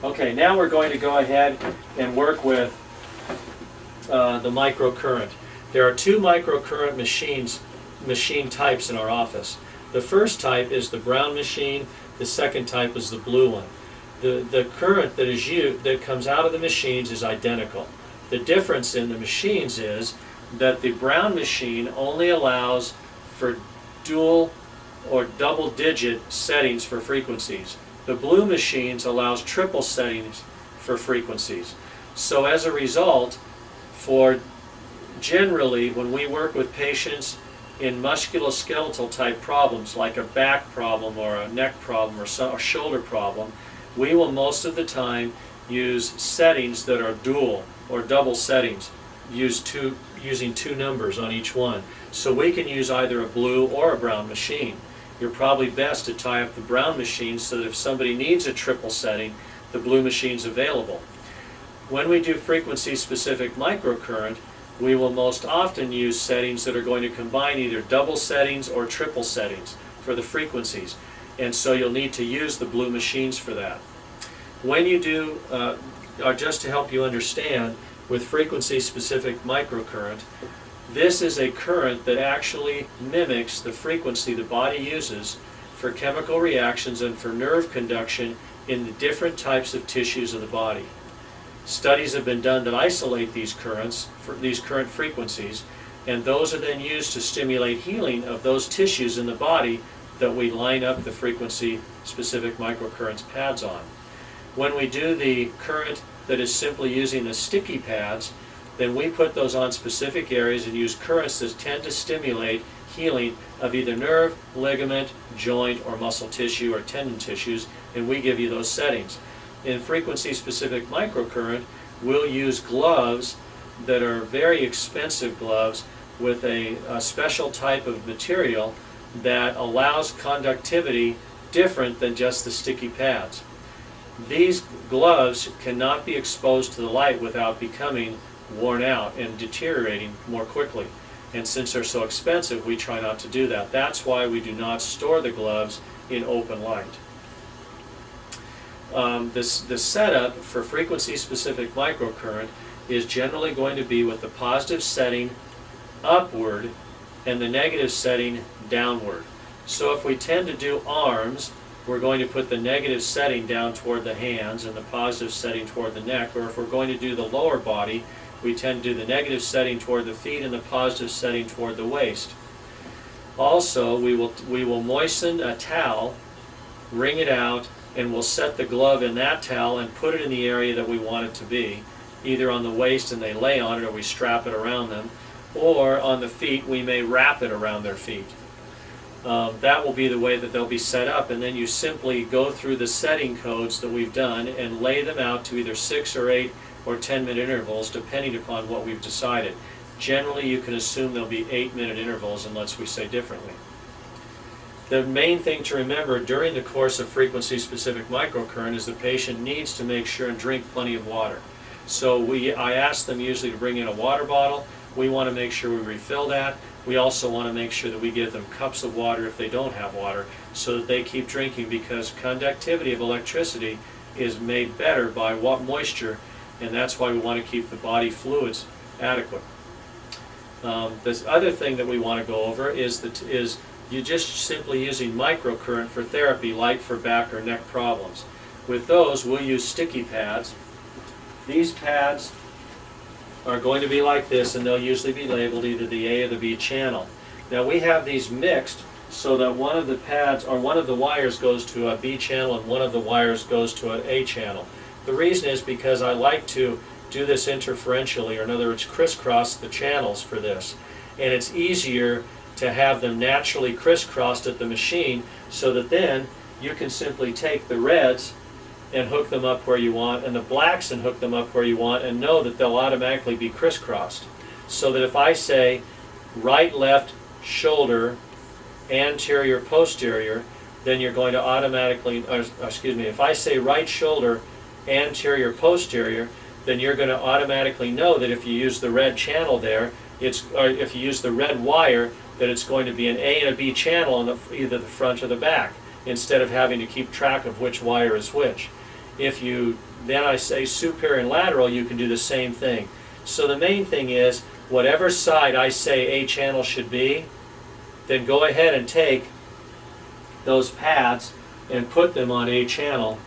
Okay, now we're going to go ahead and work with the microcurrent. There are two microcurrent machine types in our office. The first type is the brown machine. The second type is the blue one. The current that comes out of the machines is identical. The difference in the machines is that the brown machine only allows for dual or double-digit settings for frequencies. The blue machines allows triple settings for frequencies. So as a result, generally when we work with patients in musculoskeletal type problems like a back problem or a neck problem or a shoulder problem, we will most of the time use settings that are dual or double settings, using two numbers on each one. So we can use either a blue or a brown machine. You're probably best to tie up the brown machine so that if somebody needs a triple setting, the blue machine's available. When we do frequency-specific microcurrent, we will most often use settings that are going to combine either double settings or triple settings for the frequencies. And so you'll need to use the blue machines for that. When you do, just to help you understand, with frequency-specific microcurrent, this is a current that actually mimics the frequency the body uses for chemical reactions and for nerve conduction in the different types of tissues of the body. Studies have been done that isolate these currents, these current frequencies, and those are then used to stimulate healing of those tissues in the body that we line up the frequency-specific microcurrents pads on. When we do the current that is simply using the sticky pads, then we put those on specific areas and use currents that tend to stimulate healing of either nerve, ligament, joint, or muscle tissue or tendon tissues, and we give you those settings. In frequency-specific microcurrent, we'll use gloves that are very expensive gloves with a special type of material that allows conductivity different than just the sticky pads. These gloves cannot be exposed to the light without becoming worn out and deteriorating more quickly. And since they're so expensive, we try not to do that. That's why we do not store the gloves in open light. The setup for frequency-specific microcurrent is generally going to be with the positive setting upward and the negative setting downward. So if we tend to do arms, we're going to put the negative setting down toward the hands and the positive setting toward the neck. Or if we're going to do the lower body, we tend to do the negative setting toward the feet and the positive setting toward the waist. Also, we will moisten a towel, wring it out, and we'll set the glove in that towel and put it in the area that we want it to be, either on the waist and they lay on it or we strap it around them, or on the feet we may wrap it around their feet. That will be the way that they'll be set up, and then you simply go through the setting codes that we've done and lay them out to either 6 or 8 or 10-minute intervals depending upon what we've decided. Generally you can assume there'll be 8-minute intervals unless we say differently. The main thing to remember during the course of frequency-specific microcurrent is the patient needs to make sure and drink plenty of water. So I ask them usually to bring in a water bottle. We want to make sure we refill that. We also want to make sure that we give them cups of water if they don't have water so that they keep drinking, because conductivity of electricity is made better by moisture, and that's why we want to keep the body fluids adequate. This other thing that we want to go over is you're just simply using microcurrent for therapy, like for back or neck problems. With those, we'll use sticky pads. These pads are going to be like this, and they'll usually be labeled either the A or the B channel. Now we have these mixed so that one of the pads or one of the wires goes to a B channel and one of the wires goes to an A channel. The reason is because I like to do this interferentially, or in other words crisscross the channels for this, and it's easier to have them naturally crisscrossed at the machine so that then you can simply take the reds and hook them up where you want, and the blacks and hook them up where you want, and know that they'll automatically be crisscrossed. So that if I say right, left, shoulder, anterior, posterior, then you're going to automatically, if I say right shoulder, anterior, posterior, then you're going to automatically know that if you use the red channel there, or if you use the red wire, that it's going to be an A and a B channel on either the front or the back, instead of having to keep track of which wire is which. Then I say superior and lateral, you can do the same thing. So the main thing is, whatever side I say A channel should be, then go ahead and take those pads and put them on A channel,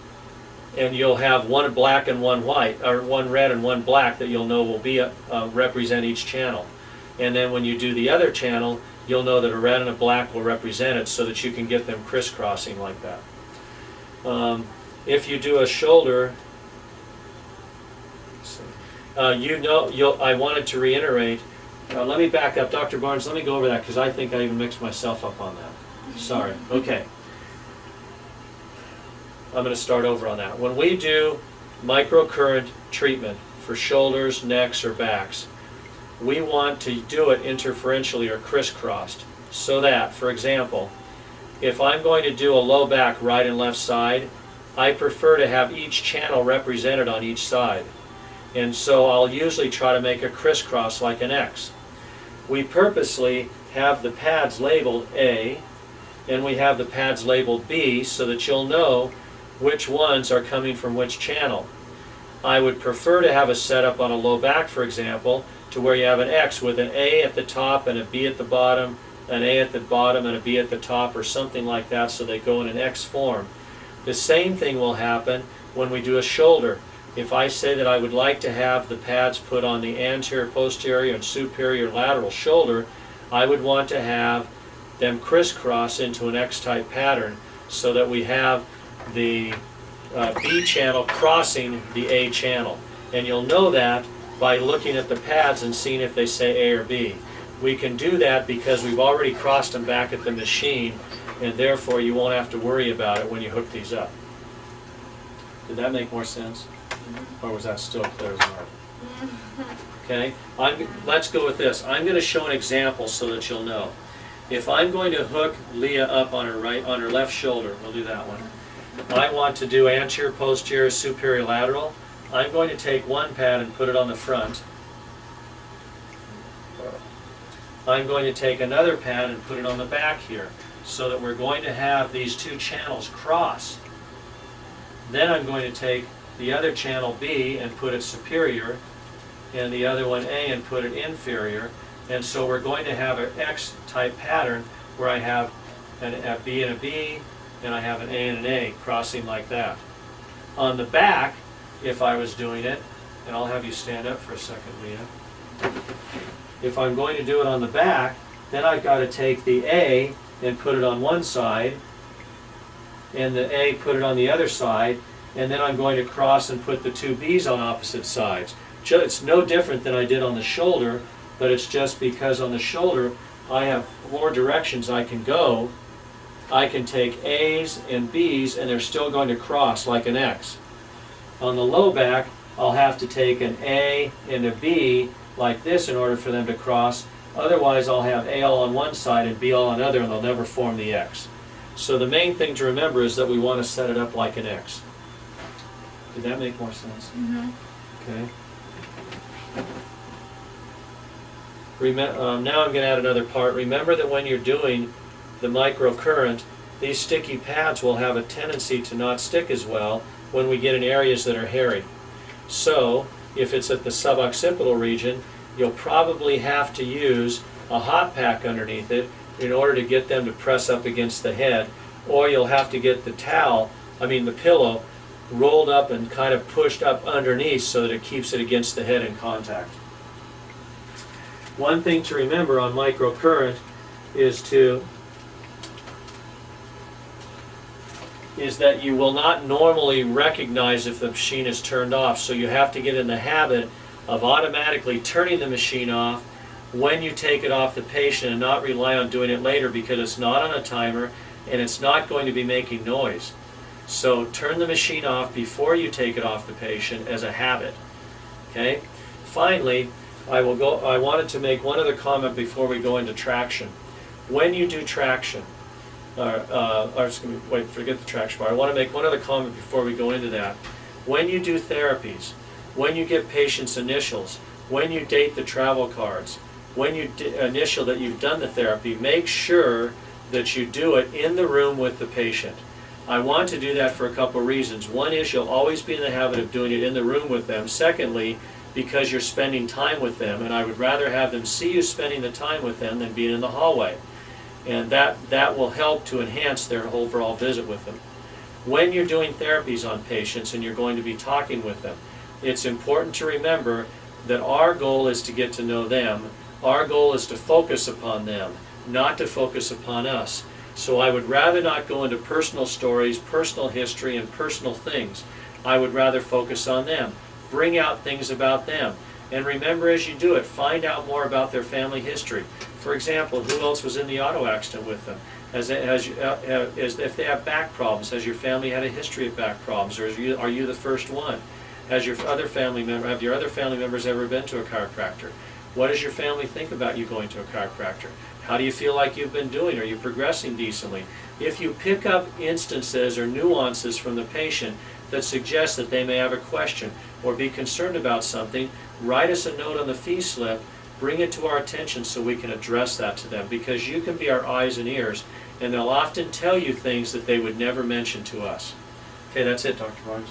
and you'll have one black and one white, or one red and one black that you'll know will be represent each channel. And then when you do the other channel, you'll know that a red and a black will represent it, so that you can get them crisscrossing like that. If you do a shoulder, I wanted to reiterate, let me back up, Dr. Barnes, let me go over that, because I think I even mixed myself up on that. Sorry. Okay. I'm going to start over on that. When we do microcurrent treatment for shoulders, necks, or backs, we want to do it interferentially or crisscrossed, so that, for example, if I'm going to do a low back right and left side, I prefer to have each channel represented on each side. And so I'll usually try to make a crisscross like an X. We purposely have the pads labeled A, and we have the pads labeled B, so that you'll know which ones are coming from which channel. I would prefer to have a setup on a low back, for example, to where you have an X with an A at the top and a B at the bottom, an A at the bottom and a B at the top, or something like that, so they go in an X form. The same thing will happen when we do a shoulder. If I say that I would like to have the pads put on the anterior, posterior, and superior lateral shoulder, I would want to have them crisscross into an X-type pattern, so that we have the B channel crossing the A channel. And you'll know that by looking at the pads and seeing if they say A or B. We can do that because we've already crossed them back at the machine, and therefore you won't have to worry about it when you hook these up. Did that make more sense? Or was that still clear as mud? Okay, let's go with this. I'm going to show an example so that you'll know. If I'm going to hook Leah up on her left shoulder, we'll do that one. I want to do anterior, posterior, superior, lateral. I'm going to take one pad and put it on the front. I'm going to take another pad and put it on the back here, so that we're going to have these two channels cross. Then I'm going to take the other channel B and put it superior, and the other one A and put it inferior. And so we're going to have an X-type pattern where I have a B and a B, and I have an A and an A crossing like that. On the back, if I was doing it, and I'll have you stand up for a second, Leah. If I'm going to do it on the back, then I've got to take the A and put it on one side, and the A put it on the other side, and then I'm going to cross and put the two B's on opposite sides. It's no different than I did on the shoulder, but it's just because on the shoulder I have 4 directions I can go. I can take A's and B's, and they're still going to cross like an X. On the low back, I'll have to take an A and a B like this in order for them to cross. Otherwise, I'll have A all on one side and B all on the other, and they'll never form the X. So the main thing to remember is that we want to set it up like an X. Did that make more sense? Mm-hmm. Okay. Now I'm going to add another part. Remember that when you're doing the microcurrent, these sticky pads will have a tendency to not stick as well when we get in areas that are hairy. So, if it's at the suboccipital region, you'll probably have to use a hot pack underneath it in order to get them to press up against the head, or you'll have to get the pillow, rolled up and kind of pushed up underneath so that it keeps it against the head in contact. One thing to remember on microcurrent is that you will not normally recognize if the machine is turned off, so you have to get in the habit of automatically turning the machine off when you take it off the patient, and not rely on doing it later, because it's not on a timer and it's not going to be making noise. So turn the machine off before you take it off the patient as a habit. Okay? Finally, I wanted to make one other comment before we go into traction. When you do traction, forget the traction part. I want to make one other comment before we go into that. When you do therapies, when you get patients' initials, when you date the travel cards, when you initial that you've done the therapy, make sure that you do it in the room with the patient. I want to do that for a couple of reasons. One is you'll always be in the habit of doing it in the room with them. Secondly, because you're spending time with them, and I would rather have them see you spending the time with them than being in the hallway. And that will help to enhance their overall visit with them. When you're doing therapies on patients and you're going to be talking with them, it's important to remember that our goal is to get to know them. Our goal is to focus upon them, not to focus upon us. So I would rather not go into personal stories, personal history, and personal things. I would rather focus on them. Bring out things about them. And remember, as you do it, find out more about their family history. For example, who else was in the auto accident with them? If they have back problems, has your family had a history of back problems, or are you the first one? Have your other family members ever been to a chiropractor? What does your family think about you going to a chiropractor? How do you feel like you've been doing? Are you progressing decently? If you pick up instances or nuances from the patient that suggest that they may have a question or be concerned about something, write us a note on the fee slip, bring it to our attention so we can address that to them, because you can be our eyes and ears, and they'll often tell you things that they would never mention to us. Okay, that's it, Dr. Barnes.